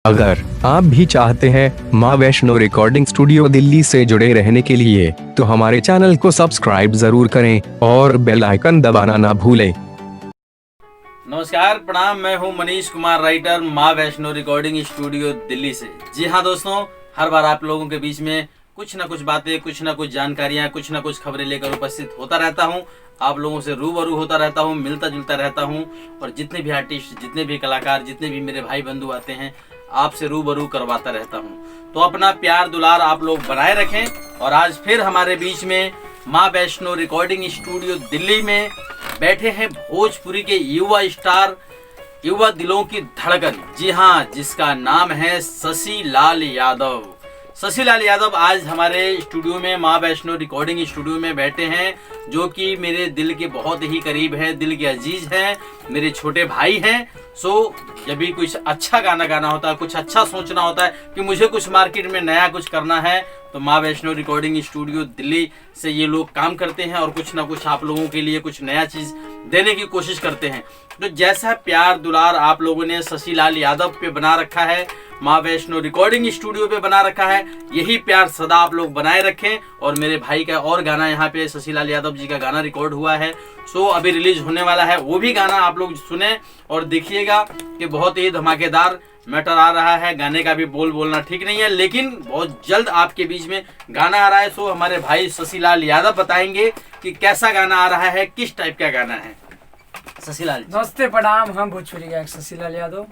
अगर आप भी चाहते हैं माँ वैष्णो रिकॉर्डिंग स्टूडियो दिल्ली से जुड़े रहने के लिए तो हमारे चैनल को सब्सक्राइब जरूर करें और बेल आइकन दबाना ना भूलें। नमस्कार, प्रणाम। मैं हूं मनीष कुमार, राइटर, माँ वैष्णो रिकॉर्डिंग स्टूडियो दिल्ली से। जी हाँ दोस्तों, हर बार आप लोगों के बीच में कुछ ना कुछ बातें, कुछ ना कुछ जानकारियां, कुछ ना कुछ खबरें लेकर उपस्थित होता रहता हूं। आप लोगों से रूबरू होता रहता हूं, मिलता जुलता रहता हूं और जितने भी आर्टिस्ट, जितने भी कलाकार, जितने भी मेरे भाई बंधु आते हैं, आपसे रूबरू करवाता रहता हूं। तो अपना प्यार दुलार आप लोग बनाए रखें। और आज फिर हमारे बीच में माँ वैष्णो रिकॉर्डिंग स्टूडियो दिल्ली में बैठे हैं भोजपुरी के युवा स्टार, युवा दिलों की धड़कन। जी हाँ, जिसका नाम है शशि लाल यादव। शशि लाल यादव आज हमारे स्टूडियो में, माँ वैष्णो रिकॉर्डिंग स्टूडियो में बैठे हैं, जो कि मेरे दिल के बहुत ही करीब है, दिल के अजीज हैं, मेरे छोटे भाई हैं। सो जब भी कुछ अच्छा गाना गाना होता है, कुछ अच्छा सोचना होता है कि मुझे कुछ मार्केट में नया कुछ करना है, तो माँ वैष्णो रिकॉर्डिंग स्टूडियो दिल्ली से ये लोग काम करते हैं और कुछ ना कुछ आप लोगों के लिए कुछ नया चीज देने की कोशिश करते हैं। तो जैसा प्यार दुलार आप लोगों ने शशि लाल यादव पे बना रखा है, माँ वैष्णो रिकॉर्डिंग स्टूडियो पे बना रखा है, यही प्यार सदा आप लोग बनाए रखें। और मेरे भाई का और गाना यहाँ पे शशि लाल यादव जी का गाना रिकॉर्ड हुआ है, सो अभी रिलीज होने वाला है, वो भी गाना आप लोग सुने और देखिएगा कि बहुत ही धमाकेदार मैटर आ रहा है। गाने का भी बोलना ठीक नहीं है, लेकिन बहुत जल्द आपके बीच में गाना आ रहा है। सो हमारे भाई शशि लाल यादव बताएंगे कि कैसा गाना आ रहा है, किस टाइप का गाना है। शशि लाल जी। नमस्ते, प्रणाम। हम भोजपुरी गायक शशि लाल यादव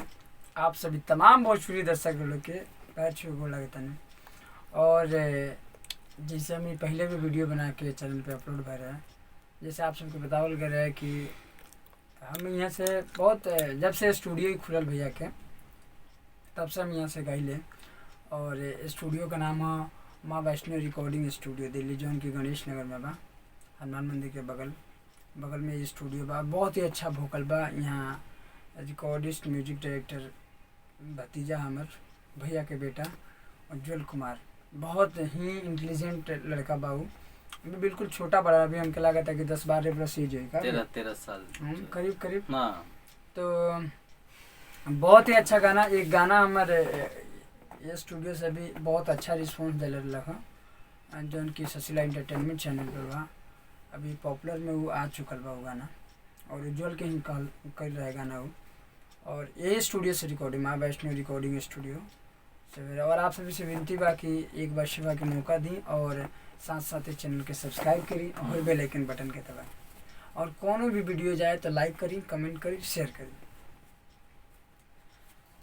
आप सभी तमाम भोजपुरी दर्शक लोग के पैर छू गोड़ लगता है। और जैसे हम ये पहले भी वीडियो बना के चैनल पे अपलोड कर रहे हैं, जैसे आप सबको बतावल कर रहे हैं कि हम यहाँ से बहुत, जब से स्टूडियो ही खुलल भैया के, तब से हम यहाँ से गाइले। और स्टूडियो का नाम है माँ वैष्णो रिकॉर्डिंग स्टूडियो दिल्ली, जौन की गणेश नगर में बा, हनुमान मंदिर के बगल में ये स्टूडियो बा। बहुत ही अच्छा भोकल बा। यहाँ रिकॉर्डिस्ट, म्यूजिक डायरेक्टर भतीजा हमर भैया के बेटा उज्जवल कुमार, बहुत ही इंटेलिजेंट लड़का बा। अभी बिल्कुल छोटा बड़ा, अभी हमके लगा था कि 10-12 बरस ही जो 13 साल करीब। हाँ। तो बहुत ही अच्छा गाना, एक गाना हमारे ये स्टूडियो से भी बहुत अच्छा रिस्पॉन्स दे रहा, जो उनकी शशि लाल एंटरटेनमेंट चैनल पर बा। अभी पॉपुलर में वो आ चुकल बा वो गाना, और उज्जवल के ही कर रहा है गाना वो। और यही स्टूडियो से रिकॉर्डिंग, माँ वैष्णो रिकॉर्डिंग स्टूडियो से। और आप सभी से विनती बा कि एक बार सेवा के मौका दी और साथ साथ चैनल के सब्सक्राइब करी और बेल आइकन बटन के दबाएं। और कोनो भी वीडियो जाए तो लाइक करी, कमेंट करी, शेयर करी।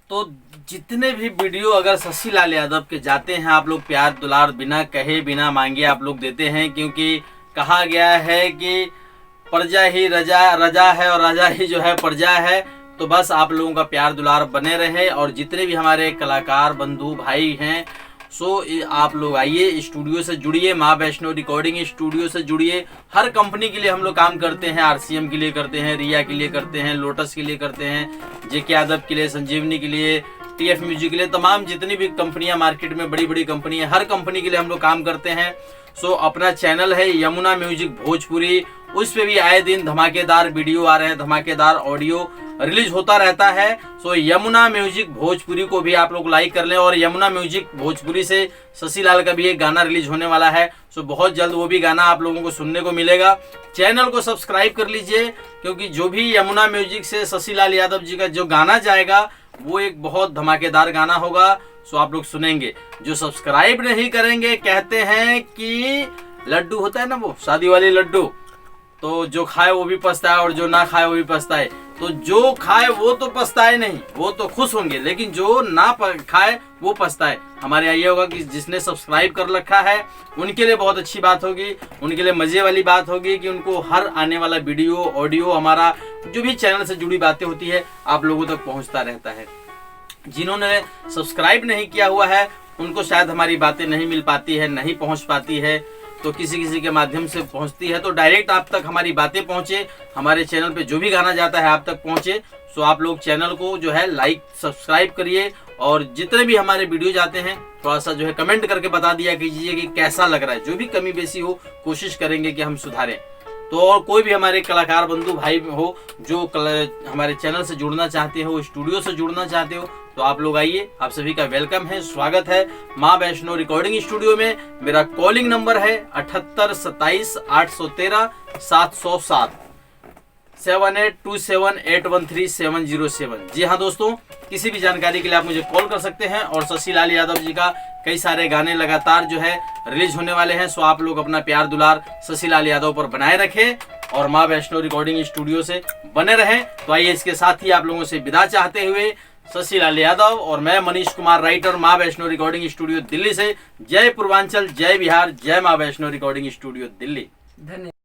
तो जितने भी वीडियो अगर शशि लाल यादव के जाते हैं, आप लोग प्यार दुलार बिना कहे बिना मांगे आप लोग देते हैं, क्योंकि कहा गया है कि प्रजा ही रजा है और राजा ही जो है प्रजा है। तो बस आप लोगों का प्यार दुलार बने रहे। और जितने भी हमारे कलाकार बंधु भाई हैं, सो आप लोग आइए, स्टूडियो से जुड़िए, माँ वैष्णो रिकॉर्डिंग स्टूडियो से जुड़िए। हर कंपनी के लिए हम लोग काम करते हैं, RCM के लिए करते हैं, रिया के लिए करते हैं, लोटस के लिए करते हैं, JK यादव के लिए, संजीवनी के लिए, TF म्यूजिक के लिए, तमाम जितनी भी कंपनियां मार्केट में बड़ी बड़ी कंपनी है, हर कंपनी के लिए हम लोग काम करते हैं। सो अपना चैनल है यमुना म्यूजिक भोजपुरी, उस पे भी आए दिन धमाकेदार वीडियो आ रहे हैं, धमाकेदार ऑडियो रिलीज होता रहता है। सो यमुना म्यूजिक भोजपुरी को भी आप लोग लाइक कर लें। और यमुना म्यूजिक भोजपुरी से शशि लाल का भी एक गाना रिलीज होने वाला है, सो बहुत जल्द वो भी गाना आप लोगों को सुनने को मिलेगा। चैनल को सब्सक्राइब कर लीजिए, क्योंकि जो भी यमुना म्यूजिक से शशि लाल यादव जी का जो गाना जाएगा वो एक बहुत धमाकेदार गाना होगा। सो आप लोग सुनेंगे। जो सब्सक्राइब नहीं करेंगे, कहते हैं कि लड्डू होता है ना, वो शादी वाले लड्डू, तो जो खाए वो भी पछताए और जो ना खाए वो भी पछताए। तो जो खाए वो तो पछताए नहीं, वो तो खुश होंगे, लेकिन जो ना खाए वो पछताए। हमारे यहाँ ये होगा कि जिसने सब्सक्राइब कर रखा है उनके लिए बहुत अच्छी बात होगी, उनके लिए मजे वाली बात होगी कि उनको हर आने वाला वीडियो, ऑडियो, हमारा जो भी चैनल से जुड़ी बातें होती है आप लोगों तक पहुँचता रहता है। जिन्होंने सब्सक्राइब नहीं किया हुआ है उनको शायद हमारी बातें नहीं मिल पाती है, नहीं पहुँच पाती है, तो किसी के माध्यम से पहुंचती है। तो डायरेक्ट आप तक हमारी बातें पहुंचे, हमारे चैनल पे जो भी गाना जाता है आप तक पहुंचे। सो आप लोग चैनल को जो है लाइक, सब्सक्राइब करिए। और जितने भी हमारे वीडियो जाते हैं थोड़ा सा जो है कमेंट करके बता दिया कीजिए कि कैसा लग रहा है। जो भी कमी बेसी हो कोशिश करेंगे कि हम सुधारें। तो और कोई भी हमारे कलाकार बंधु भाई हो जो हमारे चैनल से जुड़ना चाहते हो, स्टूडियो से जुड़ना चाहते हो, तो आप लोग आइए, आप सभी का वेलकम है, स्वागत है माँ वैष्णो रिकॉर्डिंग स्टूडियो में। मेरा कॉलिंग नंबर है 78 27 813 707 7827813707। जी हाँ दोस्तों, किसी भी जानकारी के लिए आप मुझे कॉल कर सकते हैं। और शशि लाल यादव जी का कई सारे गाने लगातार जो है रिलीज होने वाले हैं, सो आप लोग अपना प्यार दुलार शशि लाल यादव पर बनाए रखें और माँ वैष्णो रिकॉर्डिंग स्टूडियो से बने रहें। तो आइए इसके साथ ही आप लोगों से विदा चाहते हुए शशि लाल यादव और मैं मनीष कुमार राइटर, माँ वैष्णो रिकॉर्डिंग स्टूडियो दिल्ली से। जय पूर्वांचल, जय बिहार, जय माँ वैष्णो रिकॉर्डिंग स्टूडियो दिल्ली। धन्यवाद।